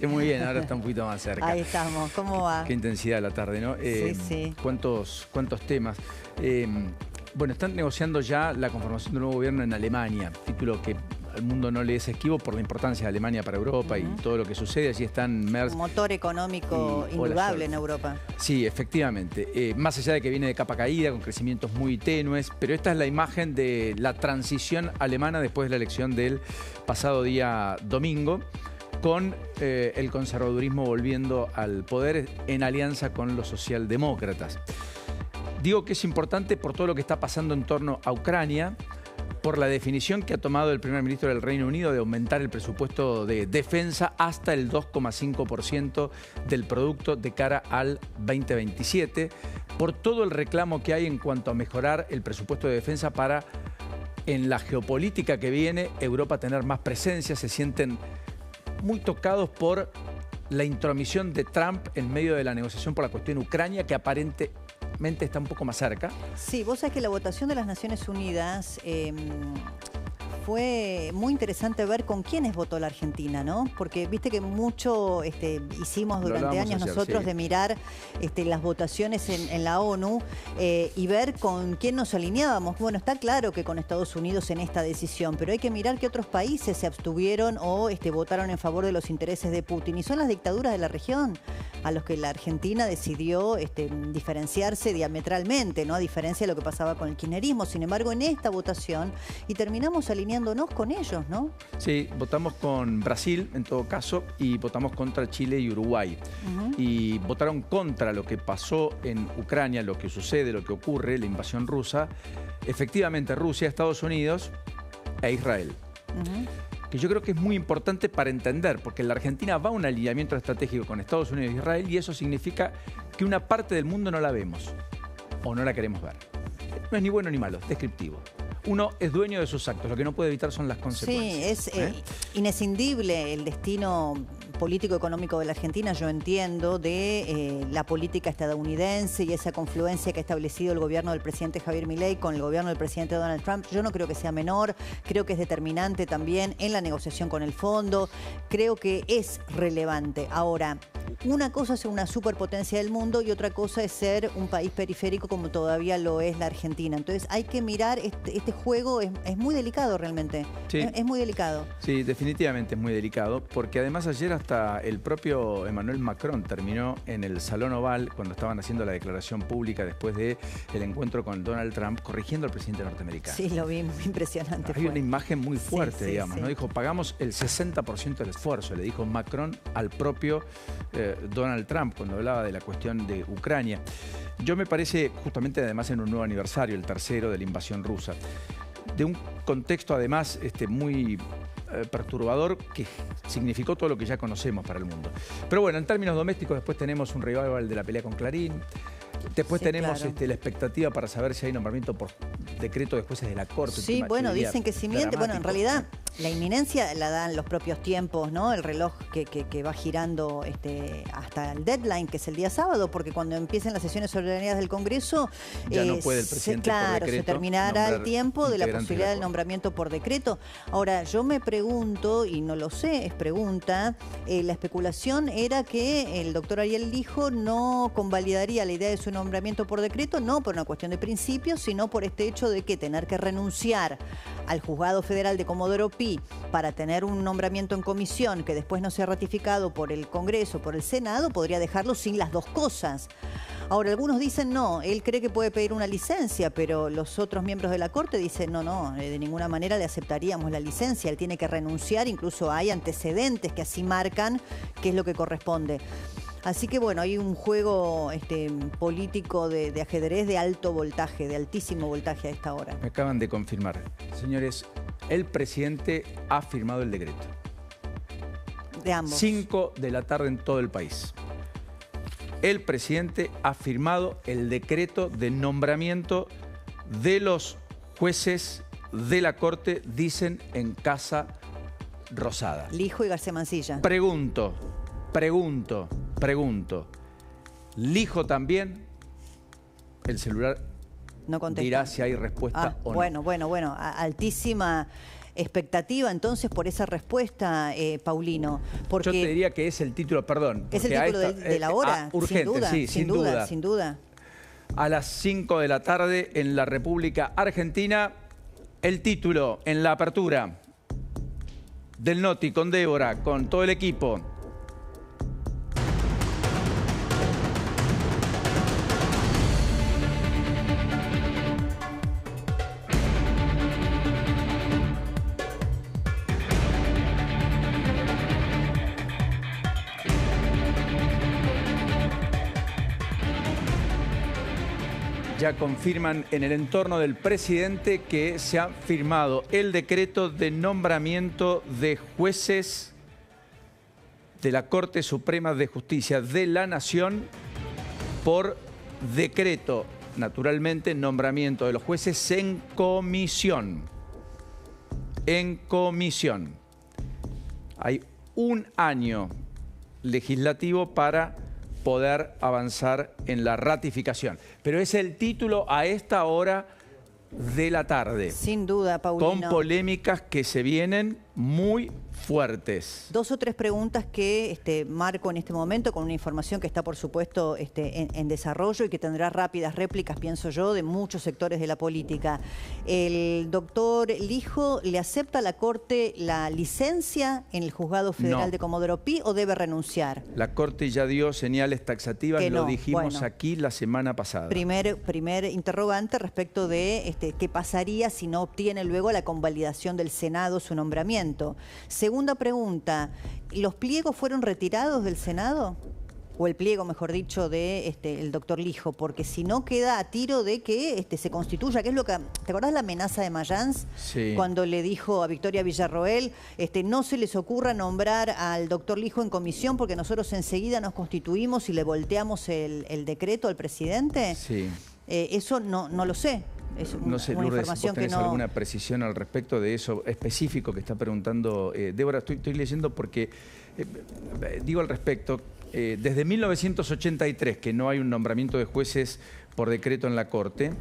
dice muy bien, ahora está un poquito más cerca. Ahí estamos, ¿cómo va? Qué intensidad la tarde, ¿no? Sí. ¿Cuántos temas? Bueno, están negociando ya la conformación de un nuevo gobierno en Alemania, título que al mundo no le es esquivo por la importancia de Alemania para Europa y todo lo que sucede. Allí están Merz. Un motor económico indudable en Europa. Sí, efectivamente. Más allá de que viene de capa caída, con crecimientos muy tenues, pero esta es la imagen de la transición alemana después de la elección del pasado día domingo, con el conservadurismo volviendo al poder en alianza con los socialdemócratas. Digo que es importante por todo lo que está pasando en torno a Ucrania, por la definición que ha tomado el primer ministro del Reino Unido de aumentar el presupuesto de defensa hasta el 2,5% del producto de cara al 2027, por todo el reclamo que hay en cuanto a mejorar el presupuesto de defensa para, en la geopolítica que viene, Europa tener más presencia. Se sienten muy tocados por la intromisión de Trump en medio de la negociación por la cuestión Ucrania, que aparentemente está un poco más cerca. Sí, vos sabés que la votación de las Naciones Unidas fue muy interesante ver con quiénes votó la Argentina, ¿no? Porque viste que mucho hicimos durante años ayer, nosotros, sí, de mirar las votaciones en la ONU y ver con quién nos alineábamos. Bueno, está claro que con Estados Unidos en esta decisión, pero hay que mirar que otros países se abstuvieron o votaron en favor de los intereses de Putin. Y son las dictaduras de la región a los que la Argentina decidió diferenciarse diametralmente, ¿no? A diferencia de lo que pasaba con el kirchnerismo. Sin embargo, en esta votación, y terminamos alineándonos con ellos, ¿no? Sí, votamos con Brasil, en todo caso, y votamos contra Chile y Uruguay. Y votaron contra lo que pasó en Ucrania, lo que sucede, lo que ocurre, la invasión rusa. Efectivamente, Rusia, Estados Unidos e Israel. Que yo creo que es muy importante para entender, porque la Argentina va a un alineamiento estratégico con Estados Unidos e Israel, y eso significa que una parte del mundo no la vemos o no la queremos ver. No es ni bueno ni malo, es descriptivo. Uno es dueño de sus actos, lo que no puede evitar son las consecuencias. Sí, es inescindible el destino político-económico de la Argentina, yo entiendo, de la política estadounidense y esa confluencia que ha establecido el gobierno del presidente Javier Milei con el gobierno del presidente Donald Trump. Yo no creo que sea menor, creo que es determinante también en la negociación con el fondo, creo que es relevante. Ahora, una cosa es ser una superpotencia del mundo y otra cosa es ser un país periférico como todavía lo es la Argentina. Entonces hay que mirar, este juego es muy delicado realmente, sí, es muy delicado. Sí, definitivamente es muy delicado, porque además ayer hasta el propio Emmanuel Macron terminó en el Salón Oval, cuando estaban haciendo la declaración pública después del encuentro con Donald Trump, corrigiendo al presidente norteamericano. Sí, lo vi, muy impresionante. Hay una imagen muy fuerte, sí, digamos, ¿no? Dijo, pagamos el 60% del esfuerzo, le dijo Macron al propio Donald Trump cuando hablaba de la cuestión de Ucrania. Yo me parece, justamente además en un nuevo aniversario, el tercero de la invasión rusa, de un contexto además muy perturbador que significó todo lo que ya conocemos para el mundo. Pero bueno, en términos domésticos después tenemos un revival de la pelea con Clarín. Después sí, tenemos claro, la expectativa para saber si hay nombramiento por decreto de jueces de la Corte. Sí, bueno, dicen que si miente, bueno, en realidad la inminencia la dan los propios tiempos, ¿no? El reloj que va girando hasta el deadline, que es el día sábado, porque cuando empiecen las sesiones ordinarias del Congreso, ya no puede el presidente por decreto, se terminará el tiempo de la posibilidad del nombramiento por decreto. Ahora, yo me pregunto, y no lo sé, es pregunta, la especulación era que el doctor Ariel Lijo no convalidaría la idea de su nombramiento por decreto, no por una cuestión de principios, sino por este hecho de que tener que renunciar al Juzgado Federal de Comodoro Pi para tener un nombramiento en comisión que después no sea ratificado por el Congreso, por el Senado, podría dejarlo sin las dos cosas. Ahora, algunos dicen no, él cree que puede pedir una licencia, pero los otros miembros de la Corte dicen no, de ninguna manera le aceptaríamos la licencia, él tiene que renunciar, incluso hay antecedentes que así marcan qué es lo que corresponde. Así que bueno, hay un juego político de ajedrez de alto voltaje, de altísimo voltaje a esta hora. Me acaban de confirmar. Señores, el presidente ha firmado el decreto. De ambos. 5 de la tarde en todo el país. El presidente ha firmado el decreto de nombramiento de los jueces de la Corte, dicen en Casa Rosada. Lijo y García Mansilla. Pregunto. ¿Lijo también? El celular no contesta. Dirá si hay respuesta o no. Bueno. Altísima expectativa entonces por esa respuesta, Paulino. Porque yo te diría que es el título, perdón. Es el título de la hora, urgente, sin duda. A las 5 de la tarde en la República Argentina, el título en la apertura del Noti con Débora, con todo el equipo. Ya confirman en el entorno del presidente que se ha firmado el decreto de nombramiento de jueces de la Corte Suprema de Justicia de la Nación por decreto. Naturalmente, nombramiento de los jueces en comisión. En comisión. Hay un año legislativo para poder avanzar en la ratificación. Pero es el título a esta hora de la tarde. Sin duda, Paulino. Con polémicas que se vienen muy fuertes. 2 o 3 preguntas que marco en este momento con una información que está, por supuesto, en desarrollo y que tendrá rápidas réplicas, pienso yo, de muchos sectores de la política. ¿El doctor Lijo le acepta a la Corte la licencia en el Juzgado Federal de Comodoro Pi o debe renunciar? La Corte ya dio señales taxativas, lo dijimos aquí la semana pasada. Primer interrogante respecto de qué pasaría si no obtiene luego la convalidación del Senado su nombramiento. Segunda pregunta, ¿los pliegos fueron retirados del Senado? O el pliego, mejor dicho, de el doctor Lijo, porque si no queda a tiro de que se constituya, que es lo que... ¿Te acordás la amenaza de Mayans? Sí. Cuando le dijo a Victoria Villarroel, no se les ocurra nombrar al doctor Lijo en comisión porque nosotros enseguida nos constituimos y le volteamos el decreto al presidente. Sí. Eso no lo sé. Es no sé, una Lourdes, información ¿vos tenés que no... alguna precisión al respecto de eso específico que está preguntando Débora? Estoy leyendo porque, digo al respecto, desde 1983 que no hay un nombramiento de jueces por decreto en la Corte.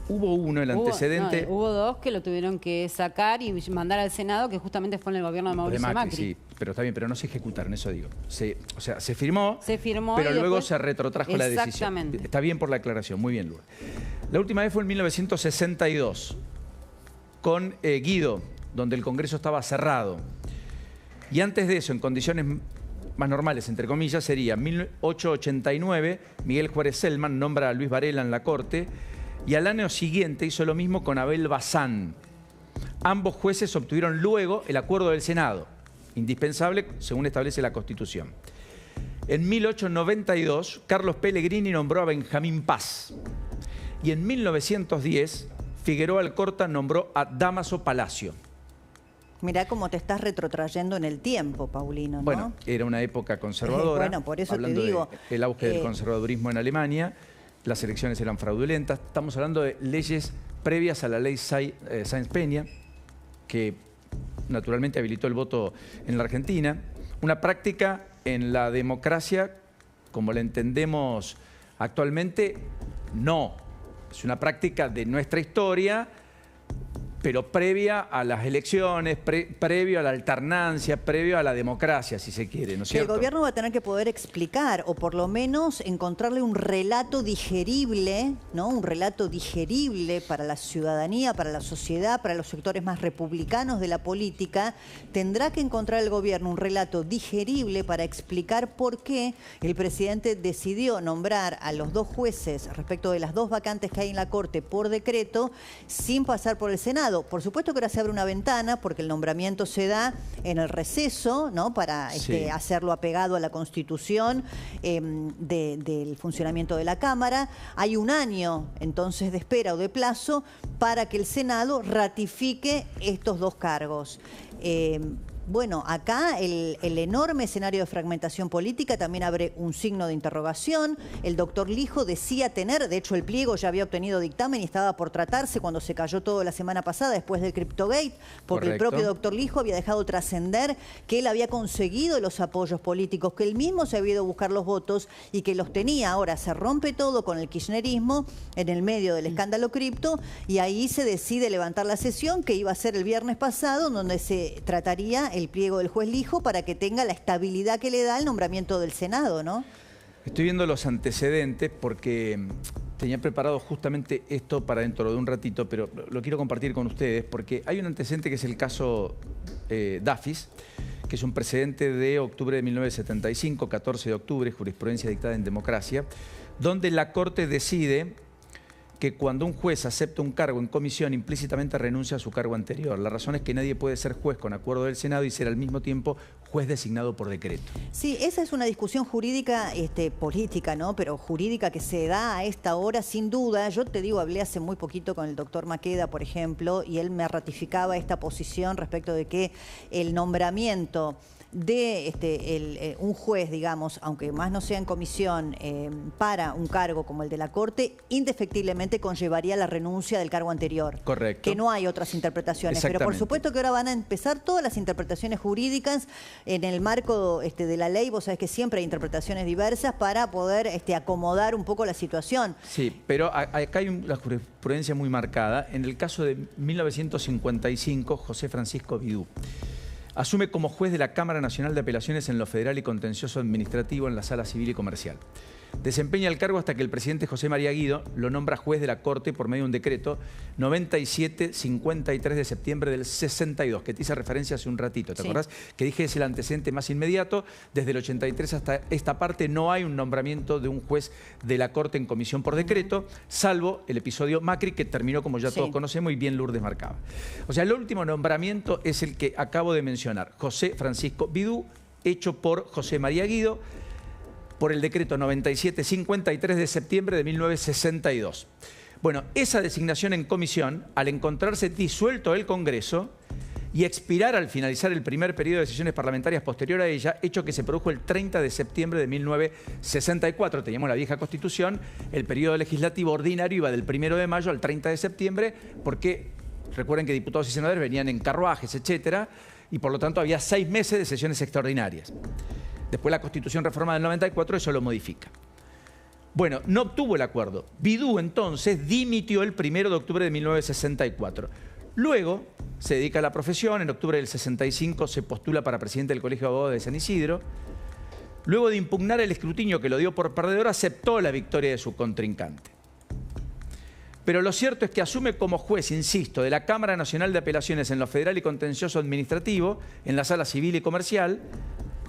Hubo uno, el antecedente... Hubo 2 que lo tuvieron que sacar y mandar al Senado, que justamente fue en el gobierno de Mauricio Macri. Sí, pero está bien, pero no se ejecutaron, eso digo. O sea, se firmó, pero y luego después se retrotrajo la decisión. Exactamente. Está bien por la aclaración, muy bien, Lourdes. La última vez fue en 1962, con Guido, donde el Congreso estaba cerrado. Y antes de eso, en condiciones más normales, entre comillas, sería 1889, Miguel Juárez Selman nombra a Luis Varela en la Corte, y al año siguiente hizo lo mismo con Abel Bazán. Ambos jueces obtuvieron luego el acuerdo del Senado, indispensable según establece la Constitución. En 1892, Carlos Pellegrini nombró a Benjamín Paz. Y en 1910, Figueroa Alcorta nombró a Dámaso Palacio. Mirá cómo te estás retrotrayendo en el tiempo, Paulino, ¿no? Bueno, era una época conservadora. Bueno, por eso hablando te digo. El auge del conservadurismo en Alemania, las elecciones eran fraudulentas. Estamos hablando de leyes previas a la ley Sáenz-Peña, que naturalmente habilitó el voto en la Argentina. Una práctica en la democracia, como la entendemos actualmente, no. Es una práctica de nuestra historia, pero previa a las elecciones, previo a la alternancia, previo a la democracia, si se quiere, ¿no es cierto? El gobierno va a tener que poder explicar, o por lo menos encontrarle un relato digerible, ¿no? Un relato digerible para la ciudadanía, para la sociedad, para los sectores más republicanos de la política. Tendrá que encontrar el gobierno un relato digerible para explicar por qué el presidente decidió nombrar a los 2 jueces respecto de las 2 vacantes que hay en la Corte por decreto, sin pasar por el Senado. Por supuesto que ahora se abre una ventana porque el nombramiento se da en el receso, ¿no? Para hacerlo apegado a la Constitución del funcionamiento de la Cámara. Hay un año entonces de espera o de plazo para que el Senado ratifique estos 2 cargos. Bueno, acá el enorme escenario de fragmentación política también abre un signo de interrogación. El doctor Lijo decía tener, de hecho el pliego ya había obtenido dictamen y estaba por tratarse cuando se cayó todo la semana pasada después del Cryptogate, porque el propio doctor Lijo había dejado trascender que él había conseguido los apoyos políticos, que él mismo se había ido a buscar los votos y que los tenía. Ahora se rompe todo con el kirchnerismo en el medio del escándalo cripto y ahí se decide levantar la sesión que iba a ser el viernes pasado, donde se trataría el pliego del juez Lijo para que tenga la estabilidad que le da el nombramiento del Senado, ¿no? Estoy viendo los antecedentes porque tenía preparado justamente esto para dentro de un ratito, pero lo quiero compartir con ustedes porque hay un antecedente que es el caso Dafis, que es un precedente de octubre de 1975, 14 de octubre, jurisprudencia dictada en democracia, donde la Corte decide que cuando un juez acepta un cargo en comisión, implícitamente renuncia a su cargo anterior. La razón es que nadie puede ser juez con acuerdo del Senado y ser al mismo tiempo juez designado por decreto. Sí, esa es una discusión jurídica, política, ¿no? Pero jurídica que se da a esta hora, sin duda. Yo te digo, hablé hace muy poquito con el doctor Maqueda, por ejemplo, y él me ratificaba esta posición respecto de que el nombramiento de un juez, digamos, aunque más no sea en comisión, para un cargo como el de la Corte, indefectiblemente conllevaría la renuncia del cargo anterior. Correcto. Que no hay otras interpretaciones. Pero por supuesto que ahora van a empezar todas las interpretaciones jurídicas en el marco de la ley. Vos sabés que siempre hay interpretaciones diversas para poder acomodar un poco la situación. Sí, pero acá hay una jurisprudencia muy marcada. En el caso de 1955, José Francisco Bidú asume como juez de la Cámara Nacional de Apelaciones en lo federal y contencioso administrativo en la Sala Civil y Comercial. Desempeña el cargo hasta que el presidente José María Guido lo nombra juez de la Corte por medio de un decreto 97-53 de septiembre del 62, que te hice referencia hace un ratito, ¿te acordás? Que dije es el antecedente más inmediato. Desde el 83 hasta esta parte no hay un nombramiento de un juez de la Corte en comisión por decreto, salvo el episodio Macri, que terminó, como ya todos conocemos, y bien Lourdes marcaba. O sea, el último nombramiento es el que acabo de mencionar, José Francisco Bidú, hecho por José María Guido, por el decreto 97-53 de septiembre de 1962. Bueno, esa designación en comisión, al encontrarse disuelto el Congreso y expirar al finalizar el primer periodo de sesiones parlamentarias posterior a ella, hecho que se produjo el 30 de septiembre de 1964, teníamos la vieja Constitución, el periodo legislativo ordinario iba del 1 de mayo al 30 de septiembre, porque recuerden que diputados y senadores venían en carruajes, etcétera, y por lo tanto había 6 meses de sesiones extraordinarias. Después la Constitución reformada del 94 eso lo modifica. Bueno, no obtuvo el acuerdo. Bidú entonces dimitió el 1 de octubre de 1964. Luego se dedica a la profesión. En octubre del 65 se postula para presidente del Colegio de Abogados de San Isidro. Luego de impugnar el escrutinio que lo dio por perdedor, aceptó la victoria de su contrincante. Pero lo cierto es que asume como juez, insisto, de la Cámara Nacional de Apelaciones en lo federal y contencioso administrativo, en la Sala Civil y Comercial,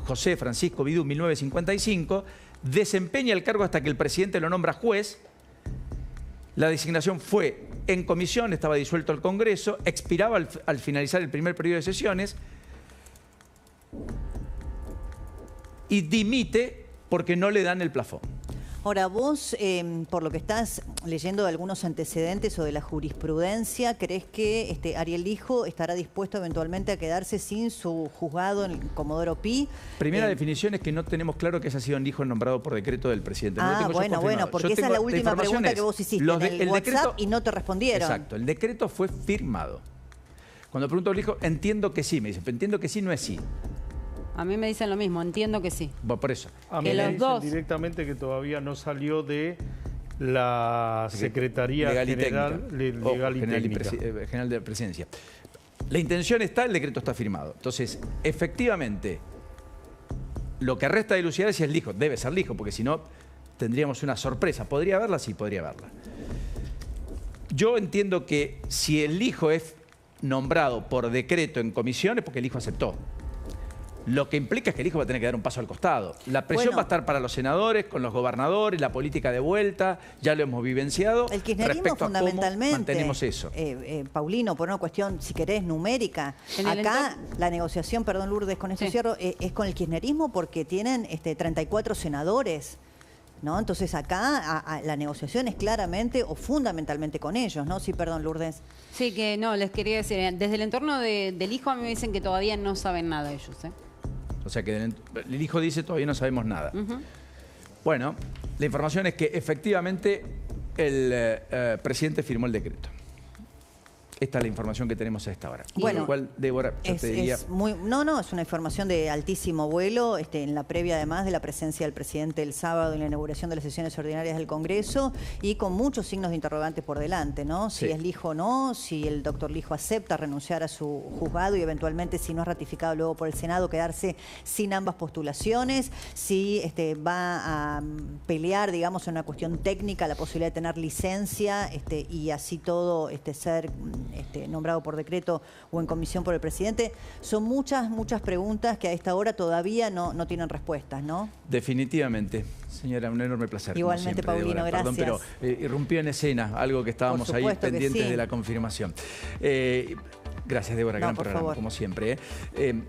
José Francisco Bidú, 1955, desempeña el cargo hasta que el presidente lo nombra juez. La designación fue en comisión, estaba disuelto el Congreso, expiraba al finalizar el primer periodo de sesiones y dimite porque no le dan el plafón. Ahora, vos, por lo que estás leyendo de algunos antecedentes o de la jurisprudencia, ¿crees que Ariel Lijo estará dispuesto eventualmente a quedarse sin su juzgado en Comodoro Pi? Primera definición es que no tenemos claro que haya sido Lijo nombrado por decreto del presidente. No bueno, porque esa es la última pregunta que vos hiciste en el WhatsApp decreto, y no te respondieron. Exacto, el decreto fue firmado. Cuando pregunto a Lijo, entiendo que sí, me dice, pero entiendo que sí no es sí. A mí me dicen lo mismo, entiendo que sí. Bueno, por eso. A mí me dicen directamente que todavía no salió de la Secretaría General de Presidencia. La intención está, el decreto está firmado. Entonces, efectivamente, lo que resta de dilucidar es si es Lijo. Debe ser Lijo, porque si no, tendríamos una sorpresa. ¿Podría haberla? Sí, podría haberla. Yo entiendo que si el Lijo es nombrado por decreto en comisión es porque el Lijo aceptó. Lo que implica es que el Lijo va a tener que dar un paso al costado. La presión va a estar para los senadores, con los gobernadores, la política de vuelta, ya lo hemos vivenciado. El kirchnerismo fundamentalmente, mantenemos eso. Paulino, por una cuestión, si querés, numérica. Acá la negociación, perdón Lourdes, con esto cierro, es con el kirchnerismo porque tienen 34 senadores. ¿no? Entonces acá la negociación es claramente o fundamentalmente con ellos, ¿no? Sí, perdón, Lourdes. Sí, que no, les quería decir, desde el entorno del hijo a mí me dicen que todavía no saben nada ellos, ¿eh? O sea que el hijo dice todavía no sabemos nada. Bueno, la información es que efectivamente el presidente firmó el decreto. Esta es la información que tenemos a esta hora. Bueno, lo cual, Débora, yo te diría... es una información de altísimo vuelo, en la previa además de la presencia del presidente el sábado en la inauguración de las sesiones ordinarias del Congreso y con muchos signos de interrogante por delante, ¿no? Si es Lijo o no, si el doctor Lijo acepta renunciar a su juzgado y eventualmente, si no es ratificado luego por el Senado, quedarse sin ambas postulaciones, si va a pelear, digamos, en una cuestión técnica la posibilidad de tener licencia y así todo ser nombrado por decreto o en comisión por el presidente. Son muchas preguntas que a esta hora todavía no tienen respuestas, ¿no? Definitivamente. Señora, un enorme placer. Igualmente, siempre, Paulino, Débora. gracias. Perdón, pero irrumpió en escena, algo que estábamos ahí pendientes de la confirmación. Gracias, Débora, gran programa, como siempre.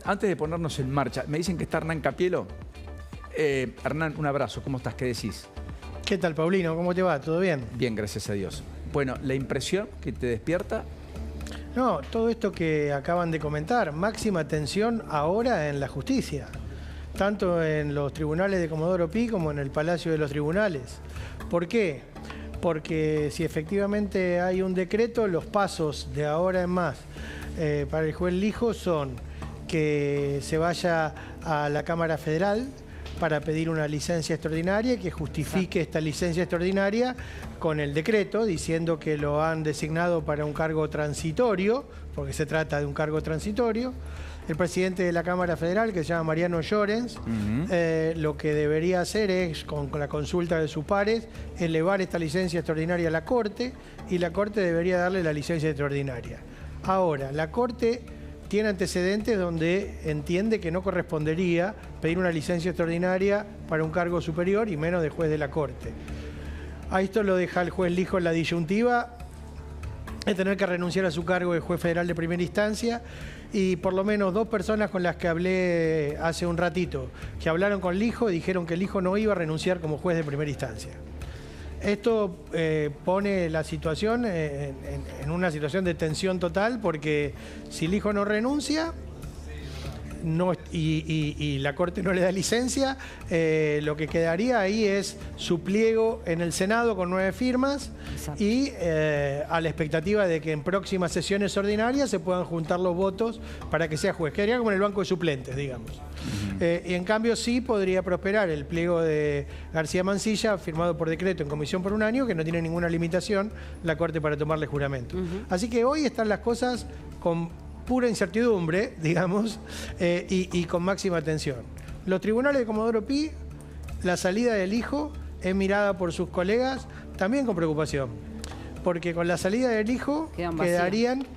Antes de ponernos en marcha, me dicen que está Hernán Capielo. Hernán, un abrazo, ¿cómo estás? ¿Qué decís? ¿Qué tal, Paulino? ¿Cómo te va? ¿Todo bien? Bien, gracias a Dios. Bueno, la impresión que te despierta... No, todo esto que acaban de comentar, máxima tensión ahora en la justicia, tanto en los tribunales de Comodoro Pi como en el Palacio de los Tribunales. ¿Por qué? Porque si efectivamente hay un decreto, los pasos de ahora en más para el juez Lijo son que se vaya a la Cámara Federal para pedir una licencia extraordinaria que justifique esta licencia extraordinaria con el decreto, diciendo que lo han designado para un cargo transitorio, porque se trata de un cargo transitorio. El presidente de la Cámara Federal, que se llama Mariano Llorens, lo que debería hacer es, con la consulta de sus pares, elevar esta licencia extraordinaria a la Corte, y la Corte debería darle la licencia extraordinaria. Ahora, la Corte tiene antecedentes donde entiende que no correspondería pedir una licencia extraordinaria para un cargo superior y menos de juez de la Corte. A esto lo deja el juez Lijo en la disyuntiva de tener que renunciar a su cargo de juez federal de primera instancia, y por lo menos 2 personas con las que hablé hace un ratito, que hablaron con Lijo, dijeron que Lijo no iba a renunciar como juez de primera instancia. Esto pone la situación en una situación de tensión total, porque si Lijo no renuncia y la Corte no le da licencia, lo que quedaría ahí es su pliego en el Senado con 9 firmas. Exacto. Y a la expectativa de que en próximas sesiones ordinarias se puedan juntar los votos para que sea juez. Quedaría como en el banco de suplentes, digamos. Y en cambio sí podría prosperar el pliego de García Mansilla, firmado por decreto en comisión por 1 año, que no tiene ninguna limitación la Corte para tomarle juramento. Así que hoy están las cosas con pura incertidumbre, digamos, y con máxima tensión. Los tribunales de Comodoro Pi, la salida del Hijo es mirada por sus colegas también con preocupación, porque con la salida del Hijo quedarían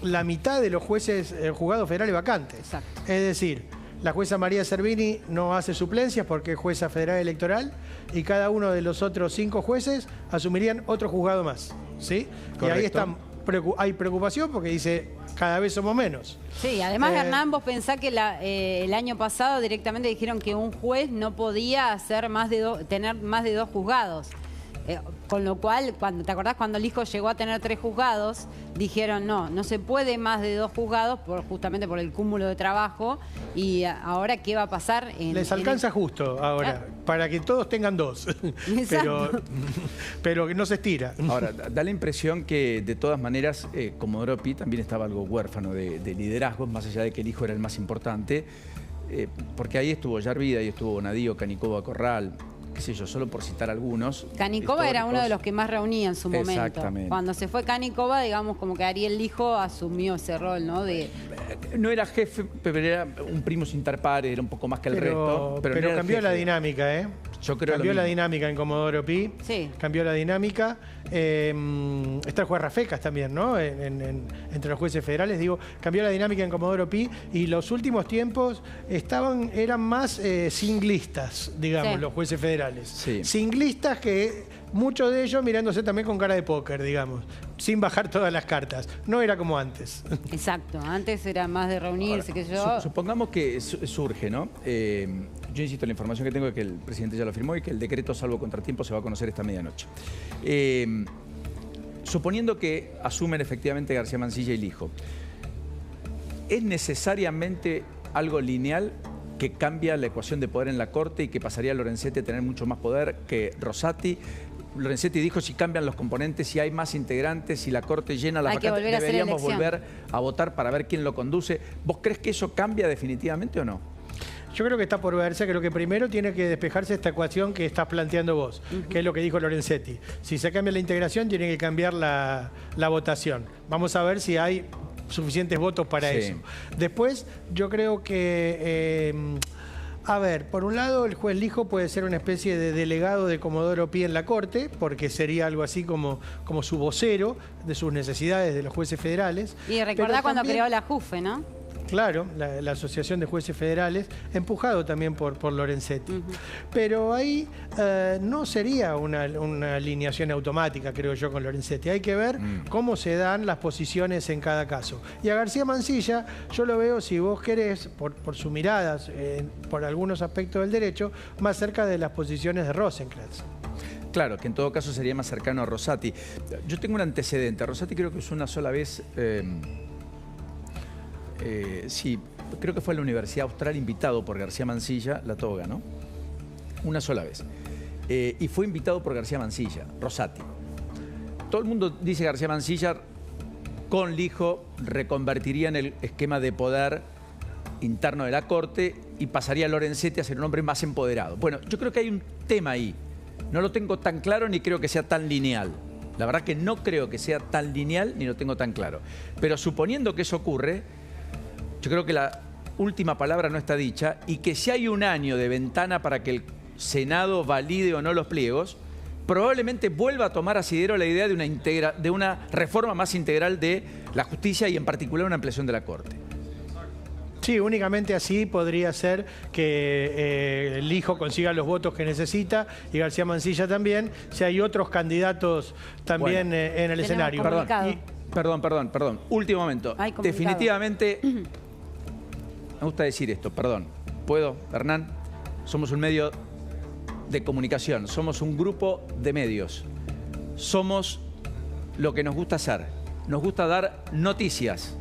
la mitad de los jueces juzgados federales vacantes. Exacto. Es decir, la jueza María Servini no hace suplencias porque es jueza federal electoral, y cada uno de los otros 5 jueces asumirían otro juzgado más, ¿sí? Correcto. Y ahí hay preocupación porque dice, cada vez somos menos. Sí, además, Hernán, vos pensás que el año pasado directamente dijeron que un juez no podía hacer tener más de 2 juzgados. Con lo cual, ¿te acordás cuando el Hijo llegó a tener 3 juzgados? Dijeron, no se puede más de 2 juzgados justamente por el cúmulo de trabajo. Y ahora, ¿qué va a pasar? Les alcanza justo ahora, para que todos tengan 2. pero que no se estira. Ahora, da la impresión que, de todas maneras, Comodoro Pi también estaba algo huérfano de liderazgo, más allá de que el Hijo era el más importante. Porque ahí estuvo Yarvida, ahí estuvo Bonadío, Canicova, Corral, qué sé yo, solo por citar algunos. Canicova era uno de los que más reunía en su momento. Exactamente. Cuando se fue Canicova, digamos, como que Ariel Lijo asumió ese rol, ¿no? No era jefe, pero era un primus inter pares, era un poco más que el resto. Pero no cambió la dinámica, ¿eh? Yo creo cambió la dinámica en Comodoro Pi. Sí. Cambió la dinámica. Está el juez Rafecas también, ¿no? Entre los jueces federales, digo, cambió la dinámica en Comodoro Pi, y los últimos tiempos eran más singlistas, digamos, los jueces federales. Sí. Singlistas, que muchos de ellos mirándose también con cara de póker, digamos, sin bajar todas las cartas. No era como antes. Exacto, antes era más de reunirse, que yo... Supongamos que surge, ¿no? Yo insisto, la información que tengo es que el presidente ya lo firmó y que el decreto, salvo contratiempo, se va a conocer esta medianoche. Suponiendo que asumen efectivamente García Mansilla y Lijo, ¿es necesariamente algo lineal que cambia la ecuación de poder en la Corte y que pasaría a Lorenzetti a tener mucho más poder que Rosati? Lorenzetti dijo, si cambian los componentes, si hay más integrantes, si la Corte llena las vacantes, deberíamos volver a votar para ver quién lo conduce. ¿Vos crees que eso cambia definitivamente o no? Yo creo que está por verse, creo que primero tiene que despejarse esta ecuación que estás planteando vos, que es lo que dijo Lorenzetti. Si se cambia la integración, tiene que cambiar la votación. Vamos a ver si hay suficientes votos para eso. Después, yo creo que... a ver, por un lado, el juez Lijo puede ser una especie de delegado de Comodoro Pi en la Corte, porque sería algo así como su vocero de sus necesidades de los jueces federales. Y recordá cuando creó la JUFE, ¿no? Claro, la Asociación de Jueces Federales, empujado también por Lorenzetti. Pero ahí no sería una alineación automática, creo yo, con Lorenzetti. Hay que ver cómo se dan las posiciones en cada caso. Y a García Mansilla, yo lo veo, si vos querés, por sus miradas, por algunos aspectos del derecho, más cerca de las posiciones de Rosenkrantz. Claro, que en todo caso sería más cercano a Rosati. Yo tengo un antecedente. Rosati creo que es una sola vez... sí, creo que fue a la Universidad Austral invitado por García Mansilla, la toga, ¿no? Una sola vez. Y fue invitado por García Mansilla, Rosati. Todo el mundo dice que García Mansilla con Lijo reconvertiría en el esquema de poder interno de la Corte y pasaría a Lorenzetti a ser un hombre más empoderado. Bueno, yo creo que hay un tema ahí. No lo tengo tan claro ni creo que sea tan lineal. La verdad que no creo que sea tan lineal ni lo tengo tan claro. Pero suponiendo que eso ocurre, yo creo que la última palabra no está dicha y que si hay un año de ventana para que el Senado valide o no los pliegos, probablemente vuelva a tomar asidero la idea de una reforma más integral de la justicia y en particular una ampliación de la Corte. Sí, únicamente así podría ser que Lijo consiga los votos que necesita y García Mansilla también, si hay otros candidatos también en el escenario. Perdón. Último momento. Definitivamente, me gusta decir esto, perdón. ¿Puedo, Hernán? Somos un medio de comunicación, somos un grupo de medios. Somos lo que nos gusta hacer. Nos gusta dar noticias.